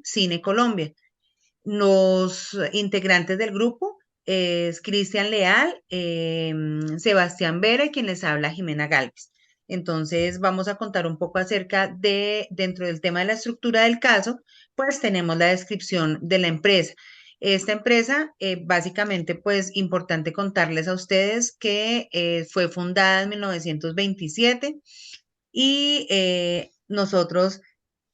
Cine Colombia. Los integrantes del grupo es Cristian Leal, Sebastián Vera y quien les habla, Jimena Galvez. Entonces, vamos a contar un poco acerca de, dentro del tema de la estructura del caso, pues tenemos la descripción de la empresa. Esta empresa, básicamente, pues importante contarles a ustedes que fue fundada en 1927 y nosotros,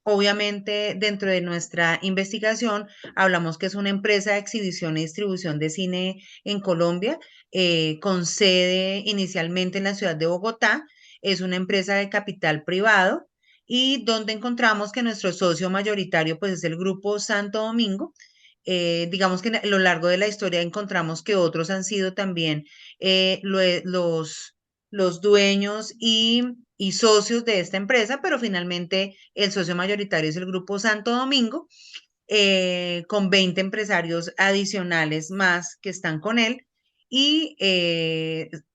obviamente, dentro de nuestra investigación, hablamos que es una empresa de exhibición y distribución de cine en Colombia, con sede inicialmente en la ciudad de Bogotá. Es una empresa de capital privado y donde encontramos que nuestro socio mayoritario, pues, es el Grupo Santo Domingo. Digamos que a lo largo de la historia encontramos que otros han sido también los dueños y socios de esta empresa, pero finalmente el socio mayoritario es el Grupo Santo Domingo, con 20 empresarios adicionales más que están con él y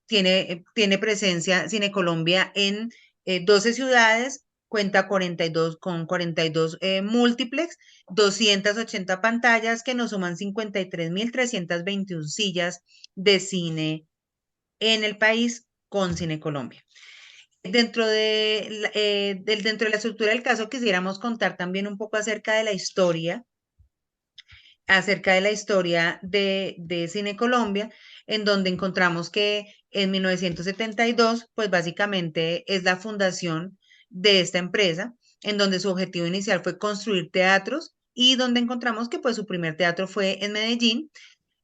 tiene presencia Cine Colombia en 12 ciudades, cuenta 42, con 42 múltiplex, 280 pantallas que nos suman 53.321 sillas de cine en el país con Cine Colombia. Dentro de la estructura del caso, quisiéramos contar también un poco acerca de la historia de Cine Colombia, en donde encontramos que en 1972, pues básicamente es la fundación de esta empresa, en donde su objetivo inicial fue construir teatros y donde encontramos que pues su primer teatro fue en Medellín.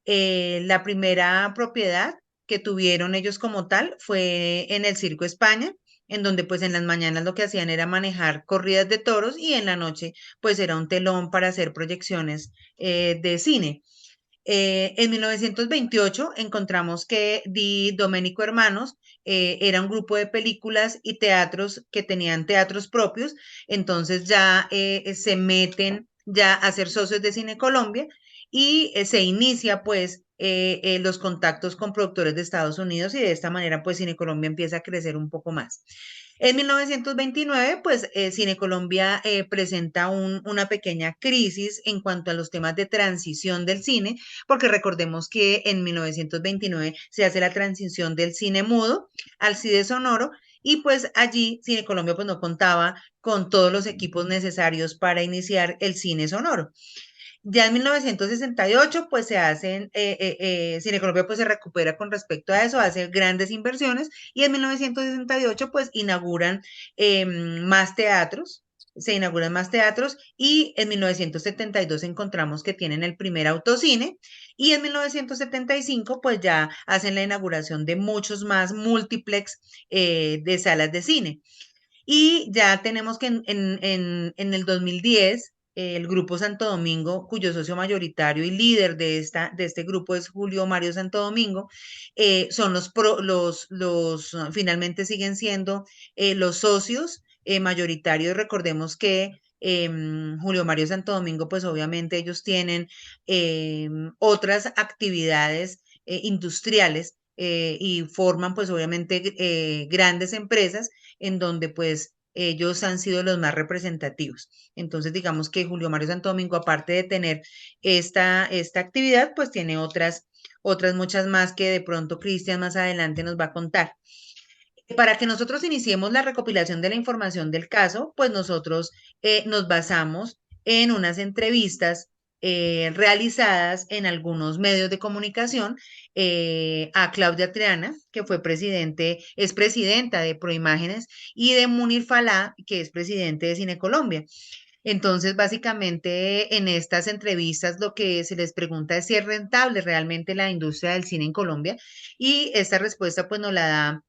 La primera propiedad que tuvieron ellos como tal fue en el Circo España, en donde pues en las mañanas lo que hacían era manejar corridas de toros y en la noche pues era un telón para hacer proyecciones de cine. En 1928 encontramos que Di Domenico Hermanos era un grupo de películas y teatros que tenían teatros propios, entonces ya se meten ya a ser socios de Cine Colombia y se inicia pues los contactos con productores de Estados Unidos y de esta manera pues Cine Colombia empieza a crecer un poco más. En 1929, pues Cine Colombia presenta una pequeña crisis en cuanto a los temas de transición del cine, porque recordemos que en 1929 se hace la transición del cine mudo al cine sonoro y pues allí Cine Colombia pues no contaba con todos los equipos necesarios para iniciar el cine sonoro. Ya en 1968, pues se hacen, Cine Colombia pues se recupera con respecto a eso, hace grandes inversiones y en 1968 pues más teatros, se inauguran más teatros y en 1972 encontramos que tienen el primer autocine y en 1975 pues ya hacen la inauguración de muchos más múltiplex de salas de cine. Y ya tenemos que en el 2010, el Grupo Santo Domingo, cuyo socio mayoritario y líder de este grupo es Julio Mario Santo Domingo, son finalmente siguen siendo los socios mayoritarios. Recordemos que Julio Mario Santo Domingo, pues obviamente ellos tienen otras actividades industriales y forman pues obviamente grandes empresas en donde pues ellos han sido los más representativos. Entonces, digamos que Julio Mario Santo Domingo, aparte de tener esta actividad, pues tiene otras muchas más que de pronto Cristian más adelante nos va a contar. Para que nosotros iniciemos la recopilación de la información del caso, pues nosotros nos basamos en unas entrevistas realizadas en algunos medios de comunicación a Claudia Triana, que es presidenta de Proimágenes, y de Munir Falá, que es presidente de Cine Colombia. Entonces, básicamente, en estas entrevistas lo que se les pregunta es si es rentable realmente la industria del cine en Colombia, y esta respuesta pues nos la da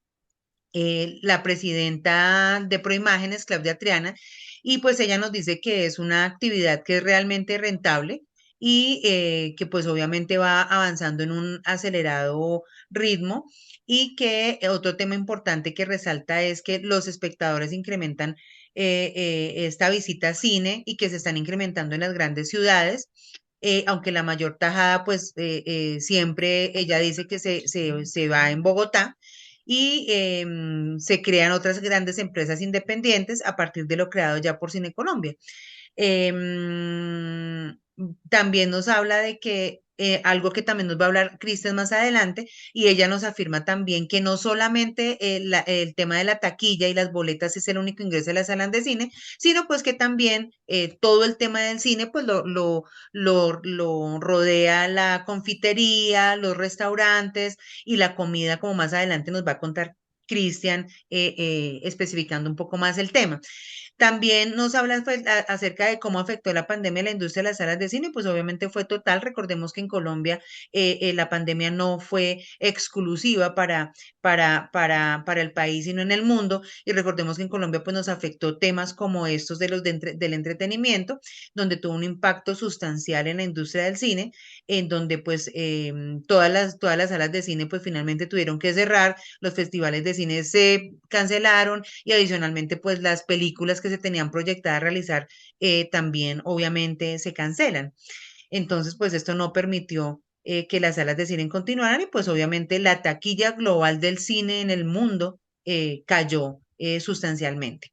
la presidenta de Proimágenes, Claudia Triana, y pues ella nos dice que es una actividad que es realmente rentable y que pues obviamente va avanzando en un acelerado ritmo y que otro tema importante que resalta es que los espectadores incrementan esta visita a cine y que se están incrementando en las grandes ciudades. Aunque la mayor tajada, pues siempre ella dice que se va en Bogotá, y se crean otras grandes empresas independientes a partir de lo creado ya por Cine Colombia. También nos habla de que algo que también nos va a hablar Kristen más adelante, y ella nos afirma también que no solamente el tema de la taquilla y las boletas es el único ingreso de las salas de cine, sino pues que también todo el tema del cine pues lo rodea la confitería, los restaurantes y la comida, como más adelante nos va a contar Cristian, especificando un poco más el tema. También nos hablan pues, acerca de cómo afectó la pandemia a la industria de las salas de cine, pues obviamente fue total. Recordemos que en Colombia la pandemia no fue exclusiva para el país, sino en el mundo. Y recordemos que en Colombia pues nos afectó temas como estos de del entretenimiento, donde tuvo un impacto sustancial en la industria del cine, en donde pues todas las salas de cine pues finalmente tuvieron que cerrar, los festivales de cine se cancelaron y adicionalmente pues las películas que se tenían proyectadas a realizar también obviamente se cancelan. Entonces pues esto no permitió que las salas de cine continuaran y pues obviamente la taquilla global del cine en el mundo cayó sustancialmente.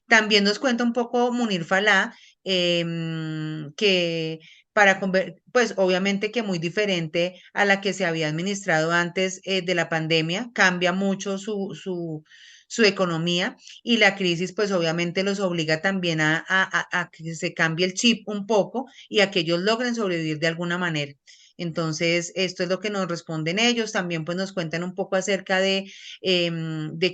También nos cuenta un poco Munir Falá, que pues obviamente que muy diferente a la que se había administrado antes de la pandemia, cambia mucho su economía, y la crisis pues obviamente los obliga también a que se cambie el chip un poco y a que ellos logren sobrevivir de alguna manera. Entonces, esto es lo que nos responden ellos. También pues nos cuentan un poco acerca de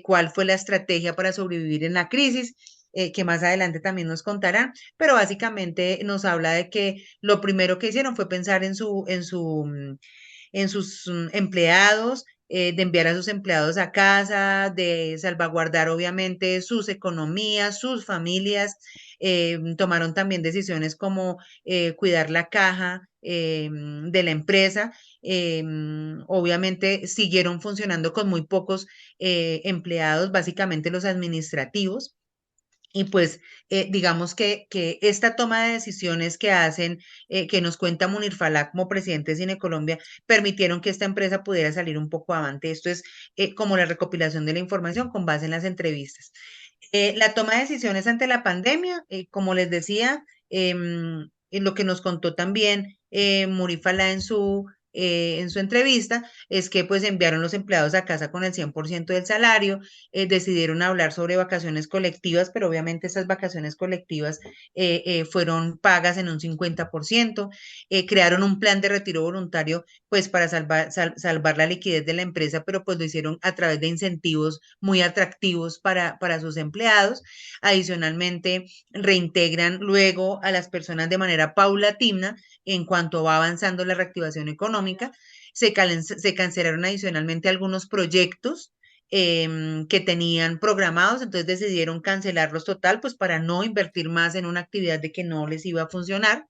cuál fue la estrategia para sobrevivir en la crisis, que más adelante también nos contarán, pero básicamente nos habla de que lo primero que hicieron fue pensar en sus empleados, de enviar a sus empleados a casa, de salvaguardar obviamente sus economías, sus familias. Tomaron también decisiones como cuidar la caja de la empresa. Obviamente siguieron funcionando con muy pocos empleados, básicamente los administrativos. Y pues digamos que esta toma de decisiones que hacen, que nos cuenta Munir Falá como presidente de Cine Colombia, permitieron que esta empresa pudiera salir un poco avante. Esto es como la recopilación de la información con base en las entrevistas. La toma de decisiones ante la pandemia, como les decía, lo que nos contó también Munir Falá en su entrevista, es que pues enviaron los empleados a casa con el 100% del salario. Decidieron hablar sobre vacaciones colectivas, pero obviamente esas vacaciones colectivas fueron pagas en un 50%. Crearon un plan de retiro voluntario pues para salvar la liquidez de la empresa, pero pues lo hicieron a través de incentivos muy atractivos para sus empleados. Adicionalmente, reintegran luego a las personas de manera paulatina en cuanto va avanzando la reactivación económica. Se cancelaron adicionalmente algunos proyectos que tenían programados, entonces decidieron cancelarlos total, pues para no invertir más en una actividad de que no les iba a funcionar.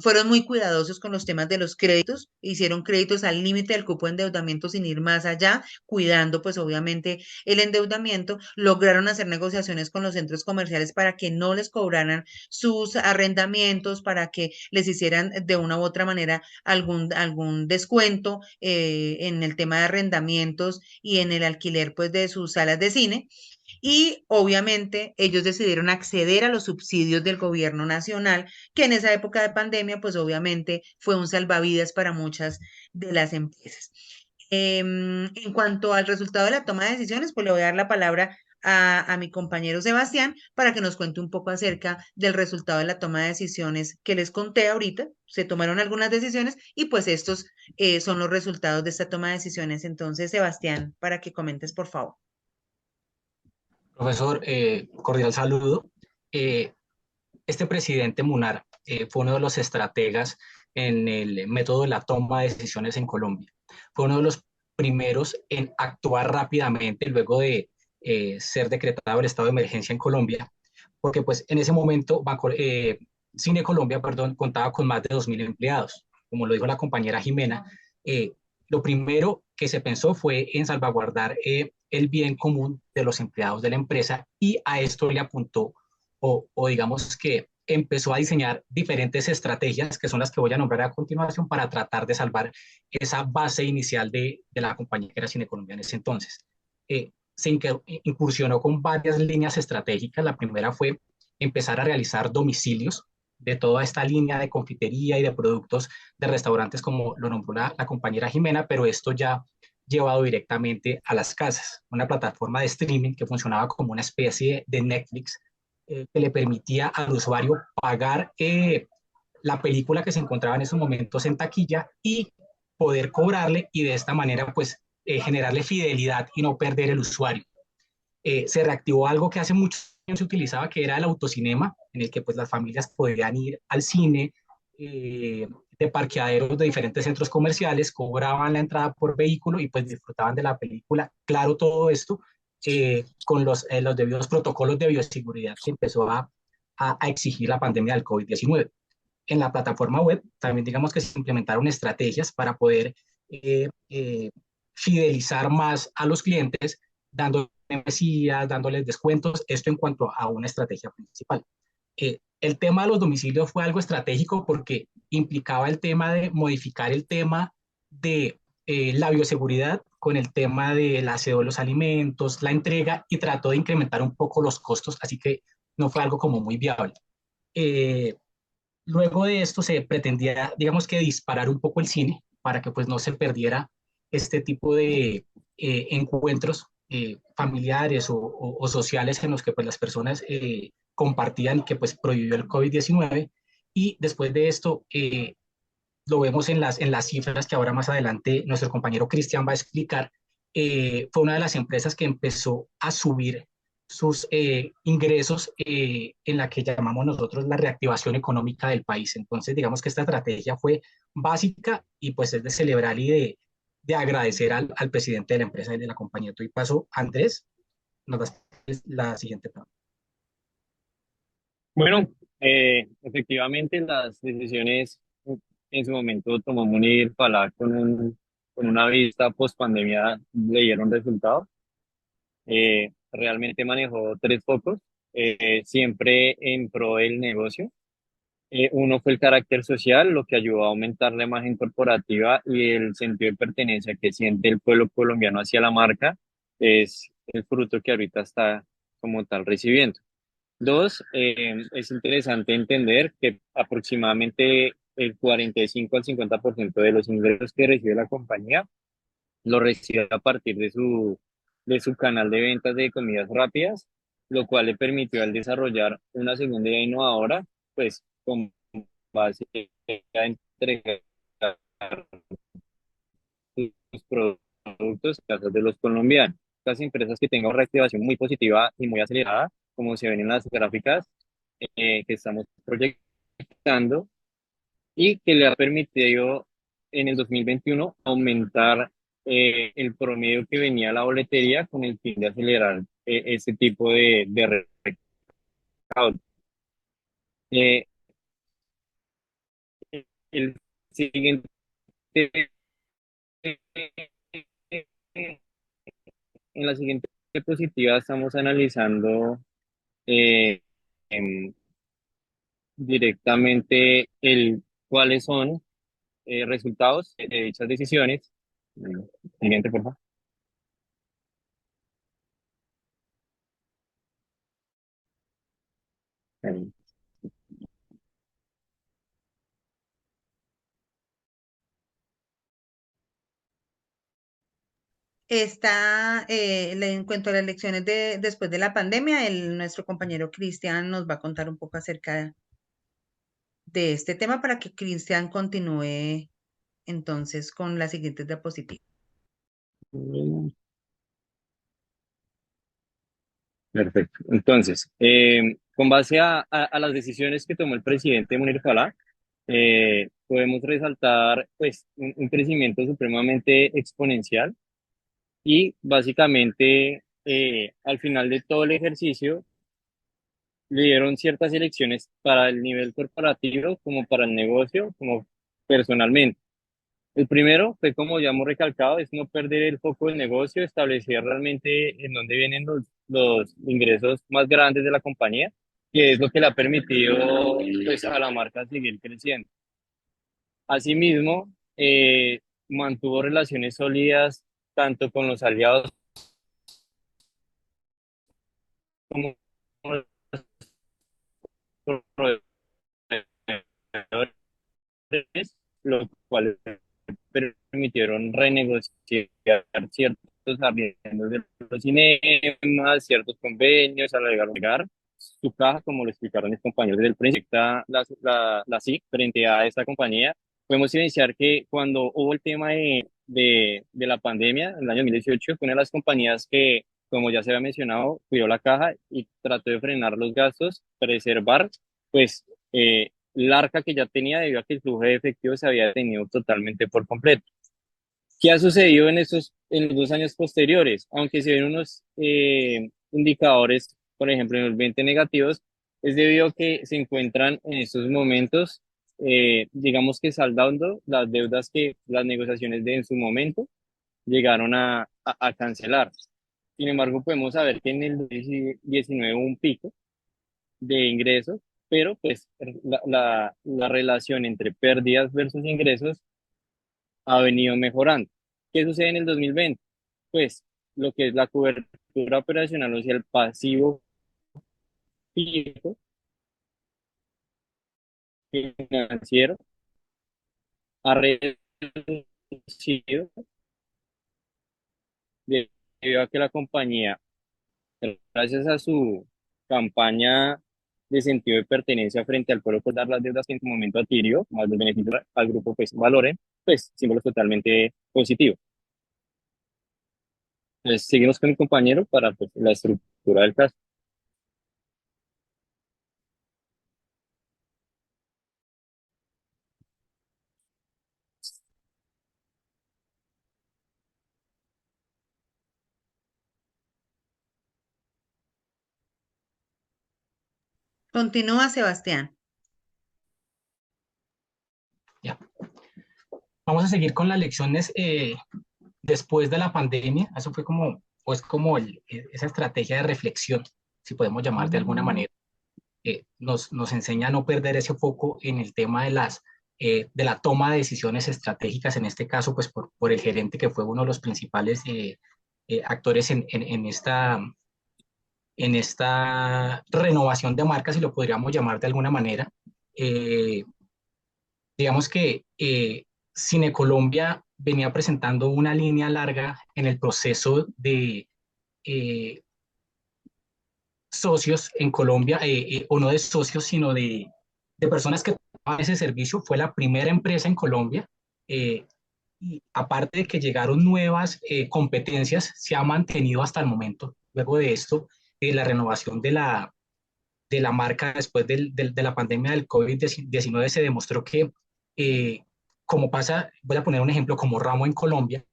Fueron muy cuidadosos con los temas de los créditos, hicieron créditos al límite del cupo de endeudamiento sin ir más allá, cuidando pues obviamente el endeudamiento. Lograron hacer negociaciones con los centros comerciales para que no les cobraran sus arrendamientos, para que les hicieran de una u otra manera algún descuento en el tema de arrendamientos y en el alquiler pues de sus salas de cine. Y obviamente ellos decidieron acceder a los subsidios del gobierno nacional, que en esa época de pandemia, pues obviamente fue un salvavidas para muchas de las empresas. En cuanto al resultado de la toma de decisiones, pues le voy a dar la palabra a mi compañero Sebastián para que nos cuente un poco acerca del resultado de la toma de decisiones que les conté ahorita. Se tomaron algunas decisiones y pues estos son los resultados de esta toma de decisiones. Entonces, Sebastián, para que comentes, por favor. Profesor, cordial saludo. Eh, este presidente Munar fue uno de los estrategas en el método de la toma de decisiones en Colombia. Fue uno de los primeros en actuar rápidamente luego de ser decretado el estado de emergencia en Colombia, porque pues en ese momento Cine Colombia, perdón, contaba con más de 2.000 empleados. Como lo dijo la compañera Jimena, eh, lo primero que se pensó fue en salvaguardar el bien común de los empleados de la empresa, y a esto le apuntó o digamos que empezó a diseñar diferentes estrategias que son las que voy a nombrar a continuación para tratar de salvar esa base inicial de la compañía que era Cine Colombia en ese entonces. Se incursionó con varias líneas estratégicas. La primera fue empezar a realizar domicilios de toda esta línea de confitería y de productos de restaurantes como lo nombró la compañera Jimena, pero esto ya llevado directamente a las casas. Una plataforma de streaming que funcionaba como una especie de Netflix que le permitía al usuario pagar la película que se encontraba en esos momentos en taquilla y poder cobrarle y de esta manera pues generarle fidelidad y no perder el usuario. Se reactivó algo que hace muchos años se utilizaba, que era el autocinema, en el que pues las familias podían ir al cine de parqueaderos de diferentes centros comerciales, cobraban la entrada por vehículo y pues disfrutaban de la película. Claro, todo esto con los debidos protocolos de bioseguridad que empezó a exigir la pandemia del COVID-19. En la plataforma web también digamos que se implementaron estrategias para poder eh, eh, fidelizar más a los clientes, dando membresías, dándoles descuentos, esto en cuanto a una estrategia principal. El tema de los domicilios fue algo estratégico porque implicaba el tema de modificar el tema de la bioseguridad con el tema del aseo de los alimentos, la entrega y trató de incrementar un poco los costos, así que no fue algo como muy viable. Eh, Luego de esto se pretendía, digamos que disparar un poco el cine para que pues no se perdiera este tipo de encuentros familiares o sociales en los que pues las personas compartían y que pues prohibió el COVID-19. Y después de esto lo vemos en las cifras que ahora más adelante nuestro compañero Cristian va a explicar, fue una de las empresas que empezó a subir sus ingresos en la que llamamos nosotros la reactivación económica del país. Entonces, digamos que esta estrategia fue básica y pues es de celebrar y de agradecer al presidente de la empresa y de la compañía. Y paso, Andrés, nos das la siguiente pregunta. Bueno, efectivamente las decisiones en su momento tomó Munir Falá con una vista post pandemia le dieron resultados. Realmente manejó tres focos, siempre en pro del negocio. Uno fue el carácter social, lo que ayudó a aumentar la imagen corporativa y el sentido de pertenencia que siente el pueblo colombiano hacia la marca, es el fruto que ahorita está como tal recibiendo. Dos, es interesante entender que aproximadamente el 45 al 50% de los ingresos que recibe la compañía lo recibe a partir de su canal de ventas de comidas rápidas, lo cual le permitió al desarrollar una segunda idea innovadora, pues con base a entregar sus productos a casas de los colombianos. Las empresas que tengan una reactivación muy positiva y muy acelerada, como se ven en las gráficas que estamos proyectando, y que le ha permitido en el 2021 aumentar el promedio que venía a la boletería con el fin de acelerar ese tipo de recaudo. Eh, el siguiente, en la siguiente diapositiva estamos analizando eh, em, directamente cuáles son resultados de dichas decisiones. Siguiente, por favor. En cuanto a las lecciones después de la pandemia, nuestro compañero Cristian nos va a contar un poco acerca de este tema para que Cristian continúe entonces con las siguientes diapositivas. Perfecto. Entonces, con base a las decisiones que tomó el presidente Munir Falá, podemos resaltar pues un crecimiento supremamente exponencial y básicamente al final de todo el ejercicio le dieron ciertas elecciones para el nivel corporativo como para el negocio, como personalmente. El primero fue, como ya hemos recalcado, es no perder el foco del negocio, establecer realmente en dónde vienen los ingresos más grandes de la compañía, que es lo que le ha permitido pues, a la marca seguir creciendo. Asimismo, mantuvo relaciones sólidas tanto con los aliados como proveedores, lo cual permitieron renegociar ciertos arriendos de los cinemas, ciertos convenios, alargar su caja, como lo explicaron mis compañeros del principio. La SIC frente a esta compañía, podemos evidenciar que cuando hubo el tema de la pandemia, en el año 2018, fue una de las compañías que, como ya se había mencionado, cuidó la caja y trató de frenar los gastos, preservar, pues, el arca que ya tenía debido a que el flujo de efectivo se había detenido totalmente por completo. ¿Qué ha sucedido en los 2 años posteriores? Aunque se ven unos indicadores, por ejemplo, en los 20 negativos, es debido a que se encuentran en estos momentos, digamos que saldando las deudas que las negociaciones de en su momento llegaron a cancelar. Sin embargo, podemos saber que en el 2019 hubo un pico de ingresos, pero pues la relación entre pérdidas versus ingresos ha venido mejorando. ¿Qué sucede en el 2020? Pues lo que es la cobertura operacional, o sea, el pasivo fijo financiero ha reducido debido a que la compañía, gracias a su campaña de sentido de pertenencia frente al pueblo por dar las deudas que en su momento adquirió, más los beneficios al grupo, pues valoren, pues símbolos totalmente positivos. Entonces, seguimos con el compañero para pues, la estructura del caso. Continúa, Sebastián. Ya. Vamos a seguir con las lecciones después de la pandemia. Eso fue como, pues como esa estrategia de reflexión, si podemos llamar de alguna manera. Nos enseña a no perder ese foco en el tema de la toma de decisiones estratégicas, en este caso, pues por el gerente que fue uno de los principales actores en esta renovación de marcas, si lo podríamos llamar de alguna manera. Eh, digamos que Cine Colombia venía presentando una línea larga en el proceso de eh, socios en Colombia, o no de socios, sino de personas que tomaban ese servicio. Fue la primera empresa en Colombia. eh, y aparte de que llegaron nuevas competencias, se ha mantenido hasta el momento. Luego de esto, la renovación de la marca después de la pandemia del COVID-19 se demostró que, eh, como pasa, voy a poner un ejemplo, como Ramo en Colombia,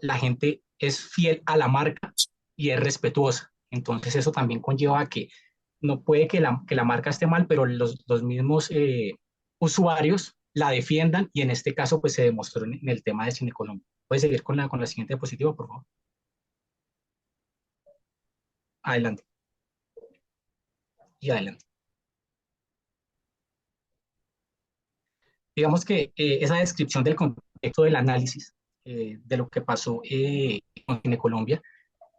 la gente es fiel a la marca y es respetuosa. Entonces eso también conlleva a que no puede que la marca esté mal, pero los mismos usuarios la defiendan, y en este caso pues se demostró en el tema de Cine Colombia. ¿Puedes seguir con la siguiente diapositiva, por favor? Adelante. Y adelante. Digamos que esa descripción del contexto del análisis de lo que pasó en Colombia,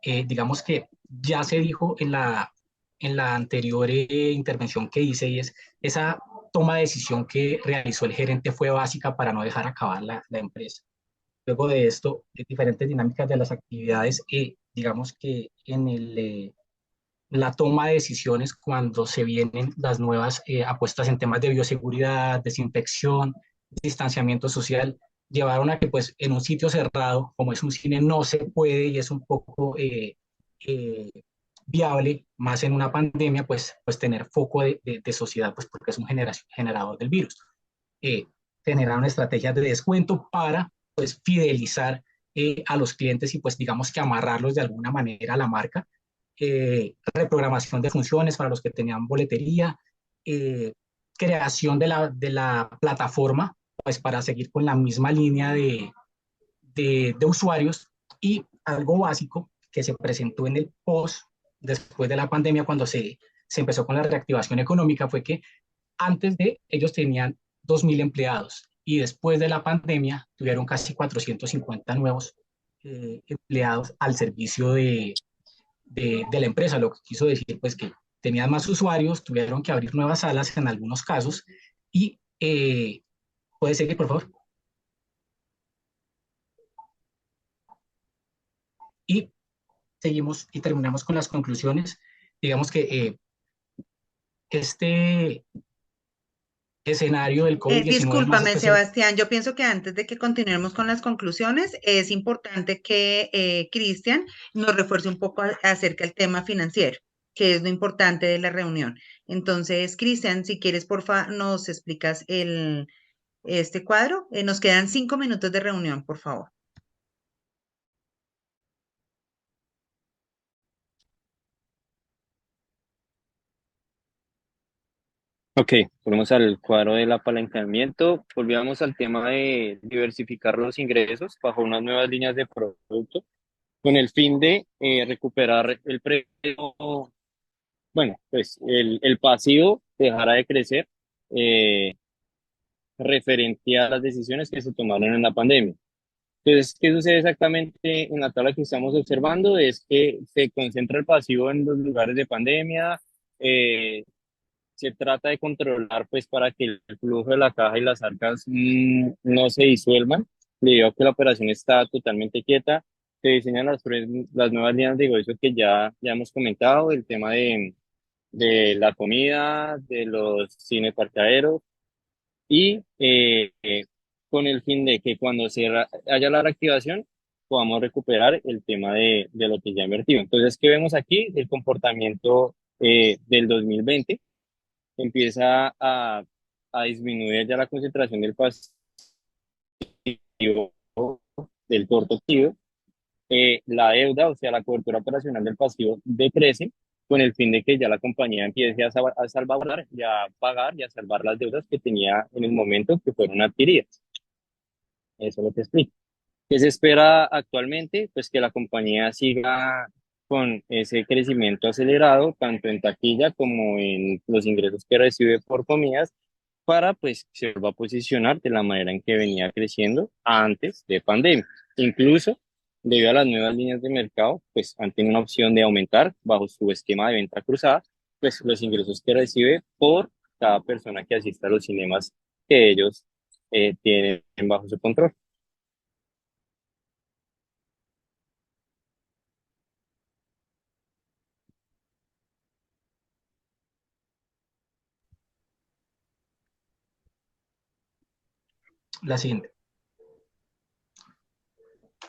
digamos que ya se dijo en la anterior intervención que hice, y es esa toma de decisión que realizó el gerente fue básica para no dejar acabar la empresa. Luego de esto, diferentes dinámicas de las actividades, digamos que la toma de decisiones cuando se vienen las nuevas apuestas en temas de bioseguridad, desinfección, distanciamiento social, llevaron a que pues en un sitio cerrado, como es un cine, no se puede, y es un poco eh, viable, más en una pandemia, pues tener foco de sociedad, pues porque es un generador del virus. Eh, Generaron estrategias de descuento para pues fidelizar a los clientes y pues digamos que amarrarlos de alguna manera a la marca. Reprogramación de funciones para los que tenían boletería, eh, creación de la plataforma, pues para seguir con la misma línea de usuarios, y algo básico que se presentó en el post, después de la pandemia, cuando se empezó con la reactivación económica, fue que antes de ellos tenían 2.000 empleados, y después de la pandemia tuvieron casi 450 nuevos empleados al servicio de la empresa, lo que quiso decir pues que tenían más usuarios, tuvieron que abrir nuevas salas en algunos casos y puede seguir, por favor. Y seguimos y terminamos con las conclusiones. Digamos que este escenario del COVID-19 más Discúlpame, especial. Sebastián, yo pienso que antes de que continuemos con las conclusiones, es importante que Cristian nos refuerce un poco acerca del tema financiero, que es lo importante de la reunión. Entonces, Cristian, si quieres, porfa, nos explicas este cuadro. Nos quedan 5 minutos de reunión, por favor. Ok, volvemos al cuadro del apalancamiento. Volvíamos al tema de diversificar los ingresos bajo unas nuevas líneas de producto con el fin de recuperar el precio, bueno, pues el pasivo dejará de crecer referente a las decisiones que se tomaron en la pandemia. Entonces, ¿qué sucede exactamente en la tabla que estamos observando? Es que se concentra el pasivo en los lugares de pandemia, eh, se trata de controlar pues para que el flujo de la caja y las arcas no se disuelvan, debido a que la operación está totalmente quieta. Se diseñan las nuevas líneas de negocio que ya hemos comentado, el tema de la comida, de los cines parqueaderos y con el fin de que cuando haya la reactivación podamos recuperar el tema de lo que ya invertido. Entonces, ¿qué vemos aquí? El comportamiento del 2020 empieza a disminuir ya la concentración del pasivo del corto activo, la deuda, o sea, la cobertura operacional del pasivo decrece con el fin de que ya la compañía empiece a salvaguardar, ya a pagar y a salvar las deudas que tenía en el momento que fueron adquiridas. Eso es lo que explico. ¿Qué se espera actualmente? Pues que la compañía siga con ese crecimiento acelerado, tanto en taquilla como en los ingresos que recibe por comidas, para pues se va a posicionar de la manera en que venía creciendo antes de pandemia. Incluso, debido a las nuevas líneas de mercado, pues han tenido una opción de aumentar bajo su esquema de venta cruzada, pues los ingresos que recibe por cada persona que asista a los cinemas que ellos tienen bajo su control. La siguiente.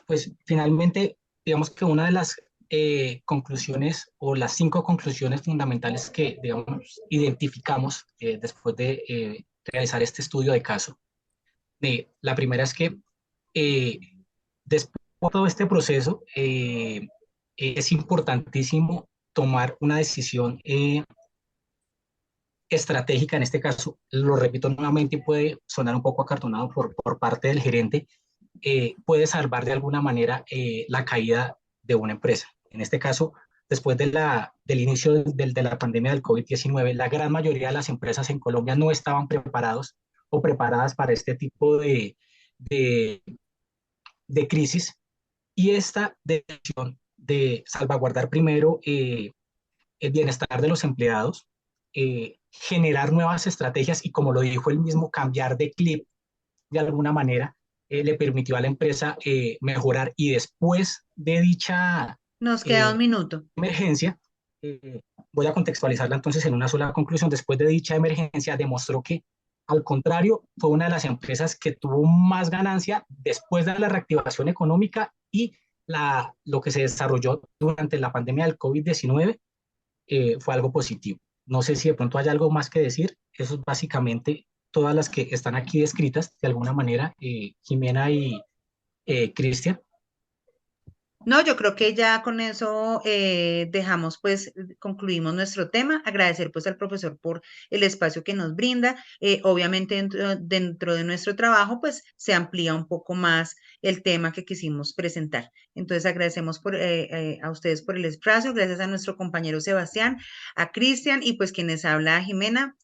Pues finalmente, digamos que una de las conclusiones o las 5 conclusiones fundamentales que, digamos, identificamos después de realizar este estudio de caso. La primera es que eh, después de todo este proceso es importantísimo tomar una decisión estratégica. En este caso, lo repito nuevamente y puede sonar un poco acartonado por parte del gerente, puede salvar de alguna manera la caída de una empresa. En este caso, después del inicio de la pandemia del COVID-19, la gran mayoría de las empresas en Colombia no estaban preparados o preparadas para este tipo de, de crisis, y esta decisión de salvaguardar primero el bienestar de los empleados, generar nuevas estrategias y, como lo dijo él mismo, cambiar de clip de alguna manera, le permitió a la empresa mejorar. Y después de dicha Nos queda un eh, minuto. emergencia, voy a contextualizarla entonces en una sola conclusión. Después de dicha emergencia demostró que, al contrario, fue una de las empresas que tuvo más ganancia después de la reactivación económica, y lo que se desarrolló durante la pandemia del COVID-19 fue algo positivo. No sé si de pronto hay algo más que decir. Eso es básicamente todas las que están aquí descritas de alguna manera, Jimena y Cristian. No, yo creo que ya con eso dejamos, pues, concluimos nuestro tema. Agradecer, pues, al profesor por el espacio que nos brinda. Obviamente, dentro de nuestro trabajo, pues, se amplía un poco más el tema que quisimos presentar. Entonces, agradecemos a ustedes por el espacio, gracias a nuestro compañero Sebastián, a Cristian y, pues, quienes habla Jimena.